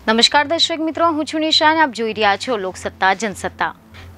નમસ્કાર દર્શક મિત્રો, હું છું નિશાન. આપ જોઈ રહ્યા છો લોકસત્તા જનસત્તા.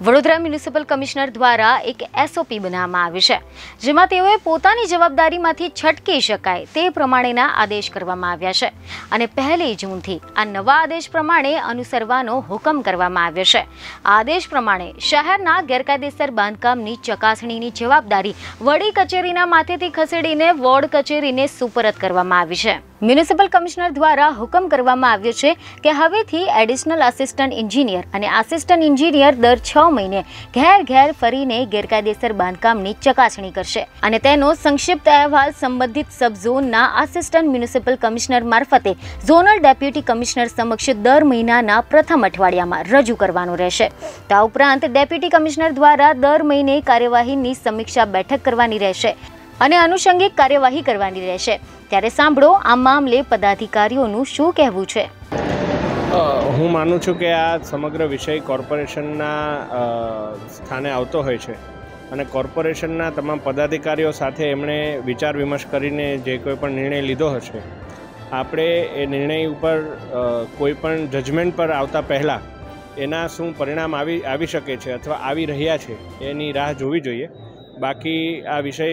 વડોદરા મ્યુનિસિપલ કમિશનર દ્વારા એક એસઓપી બનાવવામાં આવી છે, જેમાં તેઓએ પોતાની જવાબદારીમાંથી છટકી શકાય તે પ્રમાણેના આદેશ કરવામાં આવ્યા છે અને 1 જૂનથી આ નવા આદેશ પ્રમાણે અનુસરવાનો હુકમ કરવામાં આવ્યો છે. આ આદેશ પ્રમાણે શહેરના ગેરકાયદેસર બાંધકામની ચકાસણીની જવાબદારી વડી કચેરીના માથેથી ખસેડીને વોર્ડ કચેરીને સુપરત કરવામાં આવી છે. મ્યુનિસિપલ કમિશનર દ્વારા હુકમ કરવામાં આવ્યો છે કે હવેથી એડિશનલ આસિસ્ટન્ટ એન્જિનિયર અને આસિસ્ટન્ટ એન્જિનિયર દર 6 મહિને ઘેર ફરીને ગેરકાયદેસર બાંધકામની ચકાસણી કરશે અને તેનો સંક્ષિપ્ત અહેવાલ સંબંધિત સબ ઝોનના આસિસ્ટન્ટ મ્યુનિસિપલ કમિશનર મારફતે ઝોનલ ડેપ્યુટી કમિશનર સમક્ષ દર મહિનાના પ્રથમ અઠવાડિયામાં રજૂ કરવાનો રહેશે. આ ઉપરાંત ડેપ્યુટી કમિશનર દ્વારા દર મહિને કાર્યવાહીની સમીક્ષા બેઠક કરવાની રહેશે અને આનુષંગિક કાર્યવાહી કરવાની રહેશે. ત્યારે સાંભળો આ મામલે પદાધિકારીઓનું શું કહેવું છે. હું માનું છું કે આ સમગ્ર વિષય કોર્પોરેશનના સ્થાને આવતો હોય છે અને કોર્પોરેશનના તમામ પદાધિકારીઓ સાથે એમણે વિચાર વિમર્શ કરીને જે કોઈ પણ નિર્ણય લીધો હશે, આપણે એ નિર્ણય ઉપર કોઈ પણ જજમેન્ટ પર આવતા પહેલાં એના શું પરિણામ આવી શકે છે અથવા આવી રહ્યા છે એની રાહ જોવી જોઈએ. બાકી આ વિષય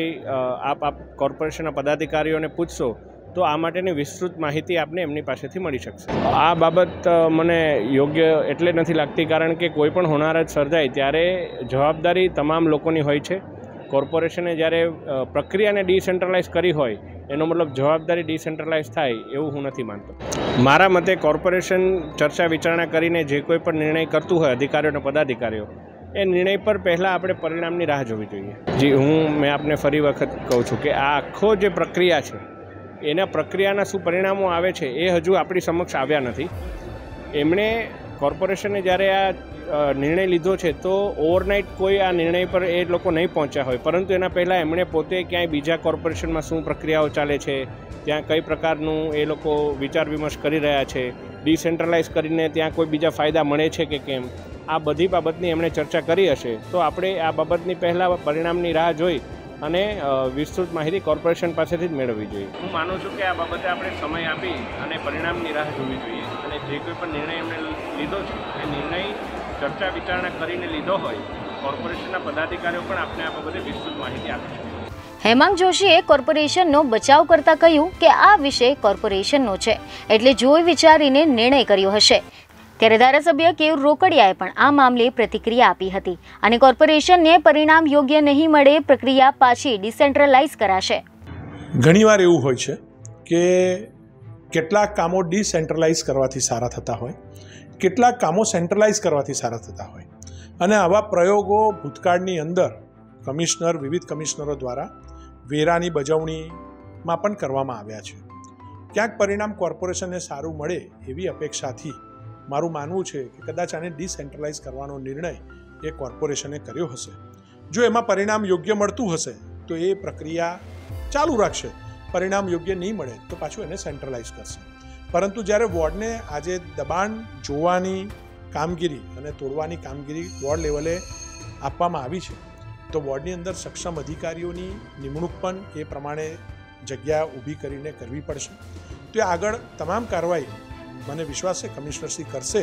આપ કોર્પોરેશનના પદાધિકારીઓને પૂછશો તો આ માટેની વિસ્તૃત માહિતી આપને એમની પાસેથી મળી શકશે. આ બાબત મને યોગ્ય એટલે નથી લાગતી, કારણ કે કોઈ પણ હોનારત સર્જાય ત્યારે જવાબદારી તમામ લોકોની હોય છે. કોર્પોરેશને જ્યારે પ્રક્રિયાને ડિસેન્ટ્રલાઇઝ કરી હોય એનો મતલબ જવાબદારી ડિસેન્ટ્રલાઇઝ થાય એવું હું નથી માનતો. મારા મતે કોર્પોરેશન ચર્ચા વિચારણા કરીને જે કોઈ પણ નિર્ણય કરતું હોય અધિકારીઓ અને પદાધિકારીઓ, એ નિર્ણય પર પહેલાં આપણે પરિણામની રાહ જોવી જોઈએ. મેં આપને ફરી વખત કહું છું કે આ આખો જે પ્રક્રિયા છે એના પ્રક્રિયાના શું પરિણામો આવે છે એ હજુ આપણી સમક્ષ આવ્યા નથી. એમણે કોર્પોરેશને જ્યારે આ નિર્ણય લીધો છે તો ઓવરનાઇટ કોઈ આ નિર્ણય પર એ લોકો નહીં પહોંચ્યા હોય, પરંતુ એના પહેલાં એમણે પોતે ક્યાંય બીજા કોર્પોરેશનમાં શું પ્રક્રિયાઓ ચાલે છે, ત્યાં કઈ પ્રકારનું એ લોકો વિચાર વિમર્શ કરી રહ્યા છે, ડિસેન્ટ્રલાઇઝ કરીને ત્યાં કોઈ બીજા ફાયદા મળે છે કે કેમ, આ બધી બાબતની એમણે ચર્ચા કરી હશે. તો આપણે આ બાબતની પહેલાં પરિણામની રાહ જોઈ અને વિસ્તૃત માહિતી કોર્પોરેશન પાસેથી જ મેળવવી જોઈએ. હું માનું છું કે આ બાબતે આપણે સમય આપી અને પરિણામની રાહ જોવી જોઈએ અને જે કોઈ પણ નિર્ણય એમણે લીધો છે એ નિર્ણય ચર્ચા વિચારણા કરીને લીધો હોય, કોર્પોરેશનના પદાધિકારીઓ પણ આપણે આ બાબતે વિસ્તૃત માહિતી આપી છે. હેમાંગ જોશીએ કોર્પોરેશનનો બચાવ કરતા કહ્યું કે આ વિષય કોર્પોરેશનનો છે, એટલે જોઈ વિચારીને નિર્ણય કર્યો હશે. ત્યારે ધારાસભ્ય કેયુર રોકડિયાએ પણ આ મામલે પ્રતિક્રિયા આપી હતી અને કોર્પોરેશનને પરિણામ યોગ્ય નહીં મળે પ્રક્રિયા પાછી ડિસેન્ટ્રલાઇઝ કરાશે. ઘણીવાર એવું હોય છે કે કેટલાક કામો ડિસેન્ટ્રલાઇઝ કરવાથી સારા થતા હોય, કેટલાક કામો સેન્ટ્રલાઇઝ કરવાથી સારા થતા હોય અને આવા પ્રયોગો ભૂતકાળની અંદર વિવિધ કમિશનરો દ્વારા વેરાની બજવણીમાં પણ કરવામાં આવ્યા છે. ક્યાંક પરિણામ કોર્પોરેશનને સારું મળે એવી અપેક્ષાથી મારું માનવું છે કે કદાચ આને ડિસેન્ટ્રલાઇઝ કરવાનો નિર્ણય એ કોર્પોરેશને કર્યો હશે. જો એમાં પરિણામ યોગ્ય મળતું હશે તો એ પ્રક્રિયા ચાલુ રાખશે, પરિણામ યોગ્ય નહીં મળે તો પાછું એને સેન્ટ્રલાઇઝ કરશે. પરંતુ જ્યારે વોર્ડને આજે દબાણ જોવાની કામગીરી અને તોડવાની કામગીરી વોર્ડ લેવલે આપવામાં આવી છે, તો વોર્ડની અંદર સક્ષમ અધિકારીઓની નિમણૂક પણ એ પ્રમાણે જગ્યા ઊભી કરીને કરવી પડશે. તો આગળ તમામ કાર્યવાહી મને વિશ્વાસ છે કમિશનરશ્રી કરશે.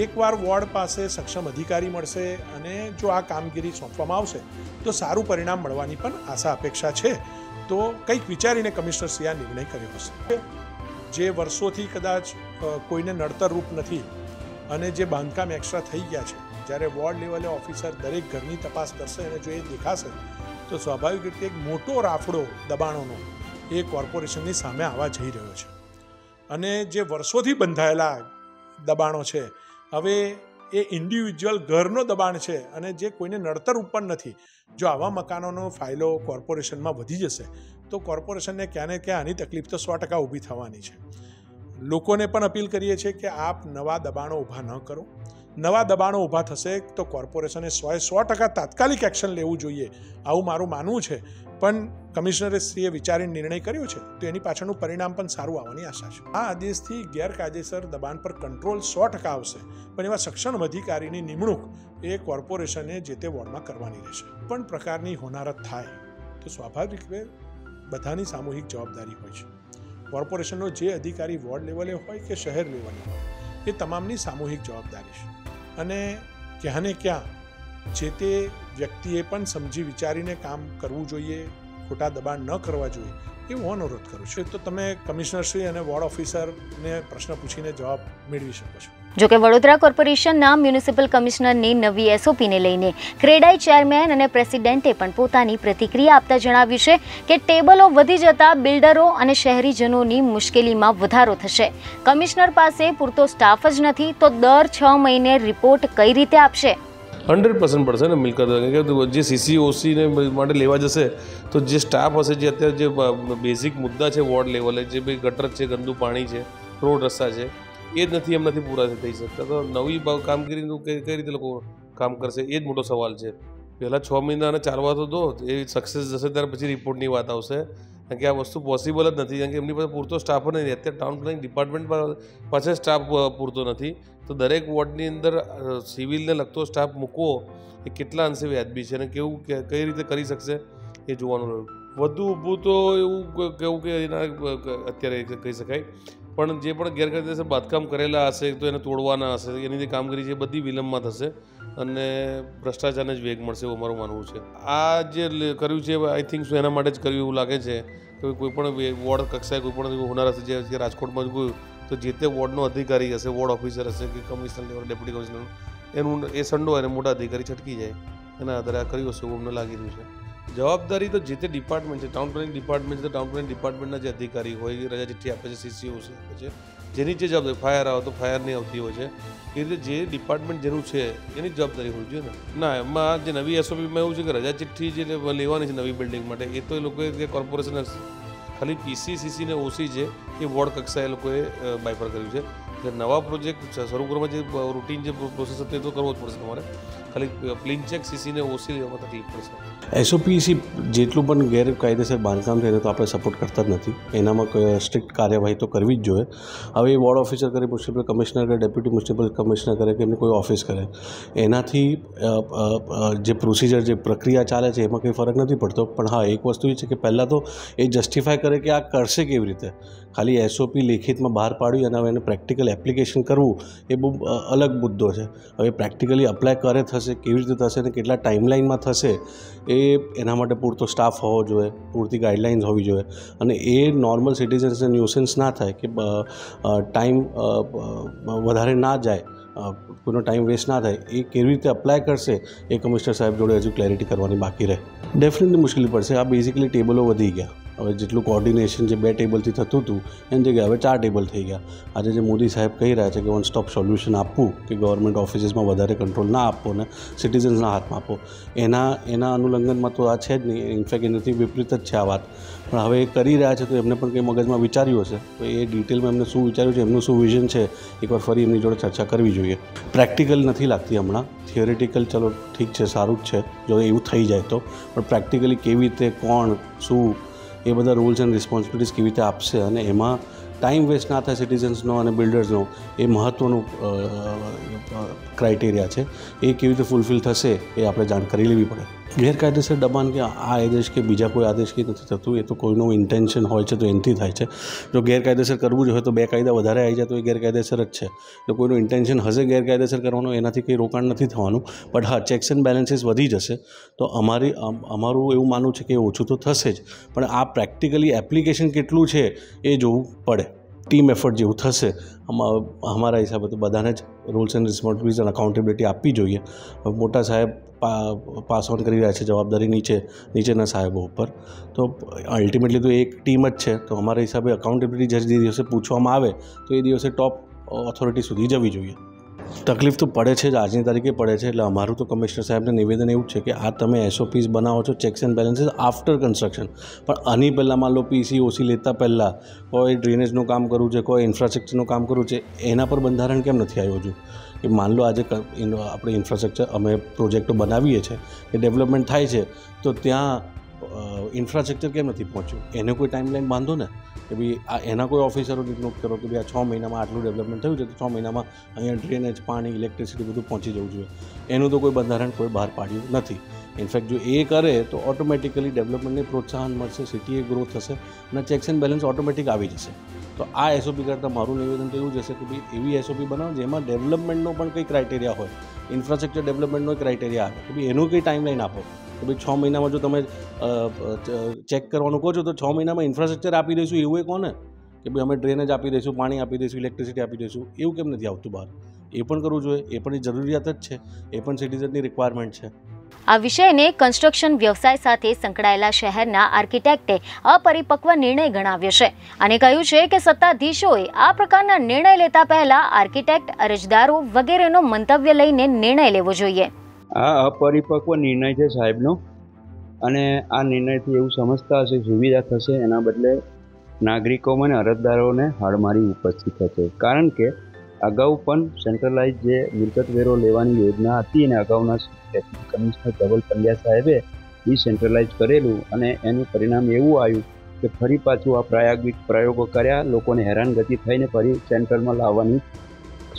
એકવાર વોર્ડ પાસે સક્ષમ અધિકારી મળશે અને જો આ કામગીરી સોંપવામાં આવશે તો સારું પરિણામ મળવાની પણ આશા અપેક્ષા છે. તો કંઈક વિચારીને કમિશનરશ્રી આ નિર્ણય કર્યો હશે. જે વર્ષોથી કદાચ કોઈને નડતરરૂપ નથી અને જે બાંધકામ એક્સ્ટ્રા થઈ ગયા છે, જ્યારે વોર્ડ લેવલે ઓફિસર દરેક ઘરની તપાસ કરશે અને જો એ દેખાશે તો સ્વાભાવિક રીતે એક મોટો રાફડો દબાણોનો એ કોર્પોરેશનની સામે આવવા જઈ રહ્યો છે. અને જે વર્ષોથી બંધાયેલા દબાણો છે, હવે એ ઇન્ડિવિજ્યુઅલ ઘરનો દબાણ છે અને જે કોઈને નડતર ઉપર નથી. જો આવા મકાનોનો ફાયલો કોર્પોરેશનમાં વધી જશે તો કોર્પોરેશનને ક્યાં ને ક્યાં આની તકલીફ તો 100% ઊભી થવાની છે. લોકોને પણ અપીલ કરીએ છીએ કે આપ નવા દબાણો ઊભા ન કરો. નવા દબાણો ઊભા થશે તો કોર્પોરેશને 100% તાત્કાલિક એક્શન લેવું જોઈએ, આવું મારું માનવું છે. પણ કમિશનરશ્રીએ વિચારીને નિર્ણય કર્યો છે તો એની પાછળનું પરિણામ પણ સારું આવવાની આશા છે. આ આદેશથી ગેરકાયદેસર દબાણ પર કંટ્રોલ 100% આવશે, પણ એવા સક્ષમ અધિકારીની નિમણૂક એ કોર્પોરેશને જે તે વોર્ડમાં કરવાની રહેશે. પણ પ્રકારની હોનારત થાય તો સ્વાભાવિક રીતે બધાની સામૂહિક જવાબદારી હોય છે. કોર્પોરેશનનો જે અધિકારી વોર્ડ લેવલે હોય કે શહેર લેવલે હોય એ તમામની સામૂહિક જવાબદારી છે અને ક્યાં ને ક્યાં જે તે વ્યક્તિએ પણ સમજી વિચારીને કામ કરવું જોઈએ, ખોટા દબાણ ન કરવા જોઈએ એવું અનુરોધ કરું છું. તો તમે કમિશનરશ્રી અને વોર્ડ ઓફિસરને પ્રશ્ન પૂછીને જવાબ મેળવી શકો છો. જોકે વડોદરા કોર્પોરેશનના મ્યુનિસિપલ કમિશનરની નવી એસઓપીને લઈને ક્રેડાઈ ચેરમેન અને પ્રેસિડેન્ટે પણ પોતાની પ્રતિક્રિયા આપતા જણાવ્યું છે કે ટેબલો વધી જતા બિલ્ડરો અને શહેરીજનોની મુશ્કેલીમાં વધારો થશે. કમિશનર પાસે પૂરતો સ્ટાફ જ નથી તો દર 6 મહિને રિપોર્ટ કઈ રીતે આપશે? 100% પડશે ને મિલકત, જે CCOCને માટે લેવા જશે તો જે સ્ટાફ હશે, જે અત્યારે જે બેઝિક મુદ્દા છે વોર્ડ લેવલે, જે ભાઈ ગટર છે, ગંદુ પાણી છે, રોડ રસ્તા છે, એ જ નથી પૂરા થઈ શકતા. તો નવી કામગીરીનું કઈ રીતે લોકો કામ કરશે એ જ મોટો સવાલ છે. પહેલાં 6 મહિનાને ચાલવા તો દો, એ સક્સેસ જશે ત્યારે પછી રિપોર્ટની વાત આવશે. કારણ કે આ વસ્તુ પોસિબલ જ નથી, કારણ કે એમની પાસે પૂરતો સ્ટાફ નથી. અત્યારે ટાઉન પ્લાનિંગ ડિપાર્ટમેન્ટ પાસે સ્ટાફ પૂરતો નથી. તો દરેક વોર્ડની અંદર સિવિલને લગતો સ્ટાફ મૂકવો એ કેટલા અંશે વ્યાજબી છે અને કઈ રીતે કરી શકશે એ જોવાનું રહ્યું. વધુ ઊભું તો એવું કહેવું કે એના અત્યારે કહી શકાય, પણ જે પણ ગેરકાયદેસર બાંધકામ કરેલા હશે તો એને તોડવાના હશે, એની જે કામગીરી છે બધી વિલંબમાં થશે અને ભ્રષ્ટાચારને જ વેગ મળશે એવું મારું માનવું છે. આ જે કર્યું છે આઈ થિંક એના માટે જ કર્યું એવું લાગે છે કે કોઈ પણ વોર્ડ કક્ષાએ કોઈ પણ હોનાર હશે, જે રાજકોટમાં ગયું તો જે તે વોર્ડનો અધિકારી હશે, વોર્ડ ઓફિસર હશે કે કમિશનર લેવલ, ડેપ્યુટી કમિશનર, એનું એ સંડો અને મોટા અધિકારી છટકી જાય એના આધારે આ કર્યું હશે એવું અમને લાગી રહ્યું છે. જવાબદારી તો જે તે ડિપાર્ટમેન્ટ છે, ટાઉન પ્લાનિંગ ડિપાર્ટમેન્ટ છે તો ટાઉન પ્લાનિંગ ડિપાર્ટમેન્ટના જે અધિકારી હોય એ રજા ચિઠ્ઠી આપે છે, CCOC આપે છે, જેની જે જવાબદારી, ફાયર આવે તો ફાયરની આવતી હોય છે, એ રીતે જે ડિપાર્ટમેન્ટ જેનું છે એની જવાબદારી હોવી જોઈએ ને. ના, એમાં જે નવી SOPમાં એવું છે કે રજા ચિઠ્ઠી જે લેવાની છે નવી બિલ્ડિંગ માટે એ તો એ લોકોએ કોર્પોરેશન ખાલી PC ને OC છે એ વોર્ડ કક્ષાએ એ લોકોએ બાયફર કર્યું છે. એટલે નવા પ્રોજેક્ટ શરૂ કરવામાં જે રૂટીન જે પ્રોસેસ હતો એ તો કરવો જ પડશે તમારે. ખાલી ક્લીન ચેક CC ને OC લેવામાં તકલીફ પડશે. SOP જેટલું પણ ગેરકાયદેસર બાંધકામ છે એને તો આપણે સપોર્ટ કરતા જ નથી. એનામાં કોઈ સ્ટ્રિક્ટ કાર્યવાહી તો કરવી જ જોઈએ. હવે એ વોર્ડ ઓફિસર કરે, મ્યુનિસિપલ કમિશનર કરે, ડેપ્યુટી મ્યુનિસિપલ કમિશનર કરે કે એમની કોઈ ઓફિસ કરે, એનાથી જે પ્રોસિજર, જે પ્રક્રિયા ચાલે છે એમાં કંઈ ફરક નથી પડતો. પણ હા, એક વસ્તુ એ છે કે પહેલાં તો એ જસ્ટિફાય કરે કે આ કરશે કેવી રીતે. ખાલી SOP લેખિતમાં બહાર પાડવી અને હવે એને પ્રેક્ટિકલ એપ્લિકેશન કરવું એ બહુ અલગ મુદ્દો છે. હવે પ્રેક્ટિકલી અપ્લાય કરે થશે, કેવી રીતે થશે અને કેટલા ટાઈમલાઇનમાં થશે એના માટે પૂરતો સ્ટાફ હોવો જોઈએ, પૂરતી ગાઈડલાઇન્સ હોવી જોઈએ અને એ નોર્મલ સિટીઝન્સને ન્યુસન્સ ના થાય કે ટાઈમ વધારે ના જાય, કોઈનો ટાઈમ વેસ્ટ ના થાય, એ કેવી રીતે અપ્લાય કરશે એ કમિશનર સાહેબ જોડે હજુ ક્લેરિટી કરવાની બાકી રહે. ડેફિનેટલી મુશ્કેલી પડશે. આ બેઝિકલી ટેબલો વધી ગયા. હવે જેટલું કોર્ડિનેશન જે 2 ટેબલથી થતું હતું એની જગ્યાએ હવે 4 ટેબલ થઈ ગયા. આજે જે મોદી સાહેબ કહી રહ્યા છે કે વન સ્ટોપ સોલ્યુશન આપવું, કે ગવર્મેન્ટ ઓફિસીસમાં વધારે કંટ્રોલ ના આપવો ને સિટીઝન્સના હાથમાં આપો, એના અનુલંઘનમાં તો આ છે જ નહીં. ઇનફેક્ટ એનાથી વિપરીત જ છે આ વાત. પણ હવે એ કરી રહ્યા છે તો એમને પણ કંઈ મગજમાં વિચાર્યું હશે તો એ ડિટેલમાં એમને શું વિચાર્યું છે, એમનું શું વિઝન છે, એકવાર ફરી એમની જોડે ચર્ચા કરવી જોઈએ. પ્રેક્ટિકલ નથી લાગતી હમણાં. થિયોરિટિકલ ચલો ઠીક છે, સારું જ છે જો એવું થઈ જાય તો, પણ પ્રેક્ટિકલી કેવી રીતે, કોણ, શું, એ બધા રૂલ્સ એન્ડ રિસ્પોન્સિબિલિટીઝ કેવી રીતે આપશે અને એમાં ટાઈમ વેસ્ટ ના થાય સિટીઝન્સનો અને બિલ્ડર્સનો, એ મહત્ત્વનું ક્રાઇટેરિયા છે. એ કેવી રીતે ફૂલફિલ થશે એ આપણે જાણ કરી લેવી પડે. ગેરકાયદેસર દબાણ કે આ આદેશ કે બીજા કોઈ આદેશથી નથી થતું, એ તો કોઈનું ઇન્ટેન્શન હોય છે તો એનાથી થાય છે. જો ગેરકાયદેસર કરવું જ હોય તો 2 કાયદા વધારે આવી જાય તો એ ગેરકાયદેસર જ છે. જો કોઈનું ઇન્ટેન્શન હશે ગેરકાયદેસર કરવાનું, એનાથી કંઈ રોકાણ નથી થવાનું. બટ હા, ચેક્સ એન્ડ બેલેન્સીસ વધી જશે તો અમારું એવું માનવું છે કે ઓછું તો થશે જ, પણ આ પ્રેક્ટિકલી એપ્લિકેશન કેટલું છે એ જોવું પડે. ટીમ એફર્ટ જેવું થશે. અમારા હિસાબે તો બધાને જ રૂલ્સ એન્ડ રિસ્પોન્સિબિલિટીઝ અને અકાઉન્ટેબિલિટી આપવી જોઈએ. મોટા સાહેબ પાસ ઓન કરી રહ્યા છે જવાબદારી નીચેના સાહેબો ઉપર, તો અલ્ટિમેટલી તો એક ટીમ જ છે. તો અમારા હિસાબે અકાઉન્ટેબિલિટી જે દિવસે પૂછવામાં આવે તો એ દિવસે ટોપ ઓથોરિટી સુધી જવી જોઈએ. તકલીફ તો પડે છે જ, આજની તારીખે પડે છે. એટલે અમારું તો કમિશનર સાહેબને નિવેદન એવું છે કે આ તમે SOPs બનાવો છો, checks and balances after construction, પણ આની પહેલાં માન લો PC OC લેતા પહેલાં કોઈ ડ્રેનેજનું કામ કરવું છે, કોઈ ઇન્ફ્રાસ્ટ્રક્ચરનું કામ કરવું છે, એના પર બંધારણ કેમ નથી આવ્યું હજુ? કે માન લો આજે આપણે ઇન્ફ્રાસ્ટ્રક્ચર અમે પ્રોજેક્ટો બનાવીએ છીએ કે ડેવલપમેન્ટ થાય છે તો ત્યાં ઇન્ફ્રાસ્ટ્રક્ચર કેમ નથી પહોંચ્યું? એને કોઈ ટાઈમલાઈન બાંધો ને કે ભાઈ એના કોઈ ઓફિસરો નોટ કરો કે ભાઈ આ 6 મહિનામાં આટલું ડેવલપમેન્ટ થયું છે તો 6 મહિનામાં અહીંયા ડ્રેનેજ, પાણી, ઇલેક્ટ્રિસિટી બધું પહોંચી જવું જોઈએ. એનું તો કોઈ બંધારણ કોઈ બહાર પાડ્યું નથી. ઇનફેક્ટ જો એ કરે તો ઓટોમેટિકલી ડેવલપમેન્ટને પ્રોત્સાહન મળશે, સિટીએ ગ્રો થશે અને ચેક્સ એન્ડ બેલેન્સ ઓટોમેટિક આવી જશે. તો આ એસઓપી કરતાં મારું નિવેદન તો એવું જ હશે કે ભાઈ એવી એસઓપી બનાવો જેમાં ડેવલપમેન્ટનો પણ કંઈ ક્રાઇટેરિયા હોય, ઇન્ફ્રાસ્ટ્રક્ચર ડેવલપમેન્ટનો ક્રાઇટેરિયા આવે કે ભાઈ એનું કંઈ ટાઈમલાઈન આપો કે ભાઈ 6 મહિનામાં જો તમે ચેક કરવાનું કહો છો તો 6 મહિનામાં ઇન્ફ્રાસ્ટ્રક્ચર આપી દઈશું એવું એ કોને કે ભાઈ અમે ડ્રેનેજ આપી દઈશું, પાણી આપી દઈશું, ઇલેક્ટ્રિસિટી આપી દઈશું, એવું કેમ નથી આવતું બહાર? એ પણ કરવું જોઈએ, એ પણ જરૂરિયાત જ છે, એ પણ સિટીઝનની રિક્વાયરમેન્ટ છે. આ વિષયને કન્સ્ટ્રક્શન વ્યવસાય સાથે સંકળાયેલા શહેરના આર્કિટેક્ટે અપરિપક્વ નિર્ણય ગણાવ્યો છે અને કહ્યું છે કે સત્તાધીશોએ આ પ્રકારના નિર્ણય લેતા પહેલા આર્કિટેક્ટ, અરજદારો વગેરેનો મંતવ્ય લઈને નિર્ણય લેવો જોઈએ. આ અપરિપક્વ નિર્ણય છે સાહેબનો, અને આ નિર્ણયથી એવું સમજતા હશે સુવિધા થશે, એના બદલે નાગરિકોમાં અને અરજદારોને હાડમારી ઉપસ્થિત થશે. કારણ કે અગાઉ પણ સેન્ટ્રલાઇઝ જે મિલકત વેરો લેવાની યોજના હતી અને અગાઉના ડેપ્યુટી કમિશનર ધવલ પંડ્યા સાહેબે ડિસેન્ટ્રલાઇઝ કરેલું અને એનું પરિણામ એવું આવ્યું કે ફરી પાછું આ પ્રાયોગિક પ્રયોગો કર્યા, લોકોને હેરાનગતિ થઈને ફરી સેન્ટ્રલમાં લાવવાની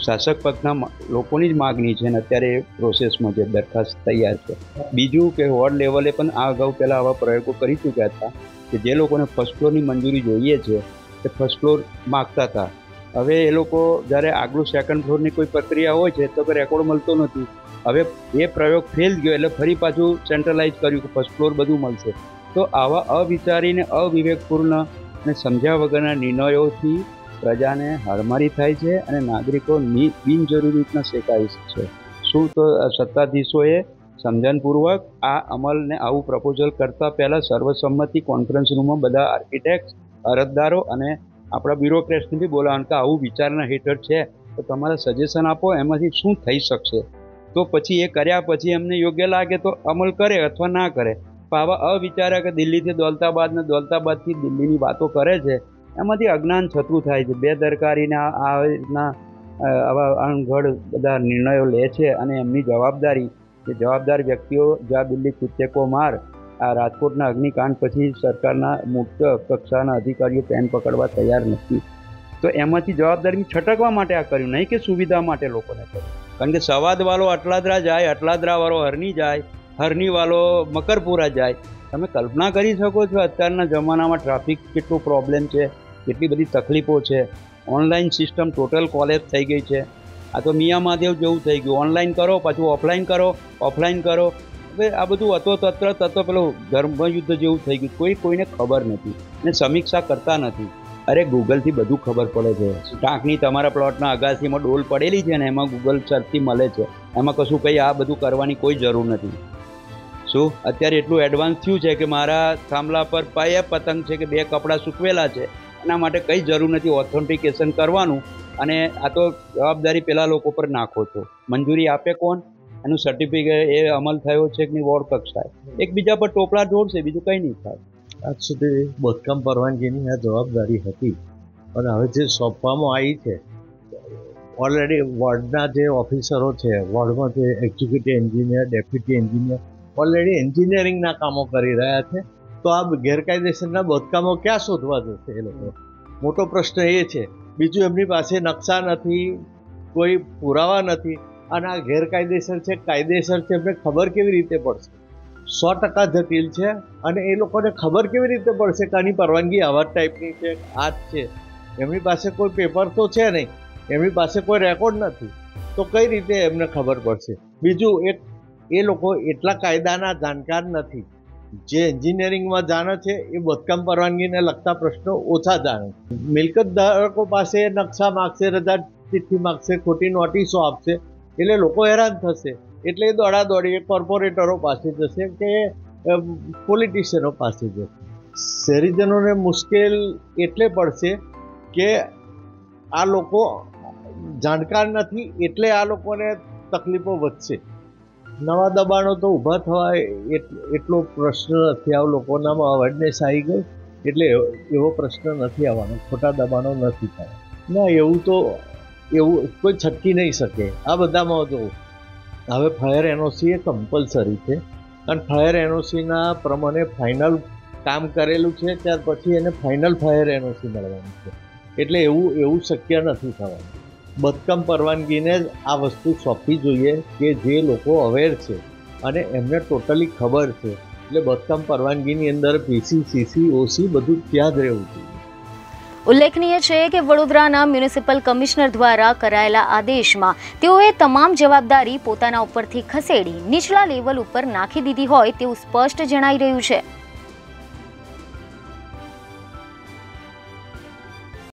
શાસક પક્ષના લોકોની જ માગણી છે અને અત્યારે એ પ્રોસેસમાં જે દરખાસ્ત તૈયાર છે. બીજું કે વોર્ડ લેવલે પણ આ અગાઉ પહેલાં આવા પ્રયોગો કરી ચૂક્યા હતા કે જે લોકોને ફર્સ્ટ ફ્લોરની મંજૂરી જોઈએ છે તે ફર્સ્ટ ફ્લોર માગતા હતા. હવે એ લોકો જ્યારે આગલું સેકન્ડ ફ્લોરની કોઈ પ્રક્રિયા હોય છે તો રેકોર્ડ મળતો નથી. હવે એ પ્રયોગ ફેલ ગયો એટલે ફરી પાછું સેન્ટ્રલાઇઝ કર્યું કે ફર્સ્ટ ફ્લોર બધું મળશે. તો આવા અવિચારીને અવિવેકપૂર્ણ અને સમજ્યા વગરના નિર્ણયોથી પ્રજાને હાડમારી થાય છે અને નાગરિકો બિનજરૂરી રીતના શેકાય છે. શું તો સત્તાધીશોએ સમજણપૂર્વક આ અમલને આવું પ્રપોઝલ કરતાં પહેલાં સર્વસંમતિ કોન્ફરન્સ રૂમમાં બધા આર્કિટેક્ટ, અરજદારો અને આપણા બ્યુરોક્રેટ્સને બી બોલાવવાનું કે આવું વિચારના હેઠળ છે તો તમારા સજેશન આપો, એમાંથી શું થઈ શકશે. તો પછી એ કર્યા પછી એમને યોગ્ય લાગે તો અમલ કરે અથવા ના કરે. પણ આવા અવિચાર્યા કે દિલ્હીથી દૌલતાબાદ ને દૌલતાબાદથી દિલ્હીની વાતો કરે છે, એમાંથી અજ્ઞાન છતું થાય છે. બેદરકારીને આ રીતના આવા અણઘડ બધા નિર્ણયો લે છે અને એમની જવાબદારી જે જવાબદાર વ્યક્તિઓ જ્યાં દિલ્હી કુત્તેકો માર આ રાજકોટના અગ્નિકાંડ પછી સરકારના મુખ્ય કક્ષાના અધિકારીઓ પેન પકડવા તૈયાર નથી. તો એમાંથી જવાબદારી છટકવા માટે આ કર્યું, નહીં કે સુવિધા માટે લોકોને કર્યું. કારણ કે સવાદવાળો અટલાદરા જાય, અટલાદરાવાળો હરની જાય, હરનીવાળો મકરપુરા જાય. તમે કલ્પના કરી શકો છો અત્યારના જમાનામાં ટ્રાફિક કેટલો પ્રોબ્લેમ છે, કેટલી બધી તકલીફો છે. ઓનલાઈન સિસ્ટમ ટોટલ કોલેપ્સ થઈ ગઈ છે. આ તો મિયા મહાદેવ જેવું થઈ ગયું, ઓનલાઈન કરો પાછું ઓફલાઈન કરો, ઓફલાઈન કરો. હવે આ બધું તત્વ પેલું ધર્મયુદ્ધ જેવું થઈ ગયું. કોઈને ખબર નથી ને સમીક્ષા કરતા નથી. અરે ગૂગલથી બધું ખબર પડે છે. ટાંકની તમારા પ્લોટના અગાસીમાં ડોલ પડેલી છે ને એમાં ગૂગલ સર્ચથી મળે છે. એમાં કશું કંઈ આ બધું કરવાની કોઈ જરૂર નથી. શું અત્યારે એટલું એડવાન્સ થયું છે કે મારા થાંભલા પર પાયે પતંગ છે કે 2 કપડાં સૂકવેલા છે, એના માટે કંઈ જરૂર નથી ઓથેન્ટિકેશન કરવાનું. અને આ તો જવાબદારી પેલા લોકો પર નાખો છો. મંજૂરી આપે કોણ? એનું સર્ટિફિકેટ એ અમલ થયો છે કે નહીં વોર્ડ કક્ષાએ. એકબીજા પર ટોપલા ઢોળશે, બીજું કંઈ નહીં થાય. આજ સુધી બાંધકામ પરવાનગીની આ જવાબદારી હતી અને હવે જે સોંપવામાં આવી છે, ઓલરેડી વોર્ડના જે ઓફિસરો છે, વોર્ડમાં જે executive engineer, deputy engineer already એન્જિનિયરિંગના કામો કરી રહ્યા છે. તો આ ગેરકાયદેસરના બાંધકામો ક્યાં શોધવા જશે એ લોકો? મોટો પ્રશ્ન એ છે. બીજું એમની પાસે નકશા નથી, કોઈ પુરાવા નથી અને આ ગેરકાયદેસર છે કાયદેસર છે એમને ખબર કેવી રીતે પડશે? 100% જટિલ છે. અને એ લોકોને ખબર કેવી રીતે પડશે કે આની પરવાનગી આવા ટાઈપની છે, આ જ છે? એમની પાસે કોઈ પેપર તો છે નહીં, એમની પાસે કોઈ રેકોર્ડ નથી, તો કઈ રીતે એમને ખબર પડશે? બીજું એ લોકો એટલા કાયદાના જાણકાર નથી. જે એન્જિનિયરિંગમાં જાણે છે એ બાંધકામ પરવાનગીને લગતા પ્રશ્નો ઓછા જાણે. મિલકત ધારકો પાસે નકશા માગશે, રજા ચિઠ્ઠી માગશે, ખોટી નોટિસો આપશે, એટલે લોકો હેરાન થશે. એટલે એ દોડાદોડી કોર્પોરેટરો પાસે જશે કે પોલિટિશિયનો પાસે જશે. શહેરીજનોને મુશ્કેલ એટલે પડશે કે આ લોકો જાણકાર નથી, એટલે આ લોકોને તકલીફો વધશે. નવા દબાણો તો ઊભા થવા એટલો પ્રશ્ન નથી. આ લોકોનામાં અવેરનેસ આવી ગઈ એટલે એવો પ્રશ્ન નથી આવવાનો. ખોટા દબાણો નથી થયા ના, એવું કોઈ છટકી નહીં શકે. આ બધામાં જો હવે ફાયર એનઓસી એ કમ્પલસરી છે અને ફાયર એનઓસીના પ્રમાણે ફાઇનલ કામ કરેલું છે, ત્યાર પછી એને ફાઇનલ ફાયર એનઓસી મળવાનું છે. એટલે એવું શક્ય નથી થવાનું. બાંધકામ પરવાનગીને જ આ વસ્તુ સોંપવી જોઈએ કે જે લોકો અવેર છે અને એમને ટોટલી ખબર છે, એટલે બાંધકામ પરવાનગીની અંદર પીસી, સીસી, ઓસી બધું ત્યાં જ રહેવું જોઈએ. ઉલ્લેખનીય છે કે વડોદરાના મ્યુનિસિપલ કમિશનર દ્વારા કરાયેલા આદેશમાં તેઓએ તમામ જવાબદારી પોતાના ઉપરથી ખસેડી નીચલા લેવલ ઉપર નાખી દીધી હોય તેવું સ્પષ્ટ જણાઈ રહ્યું છે.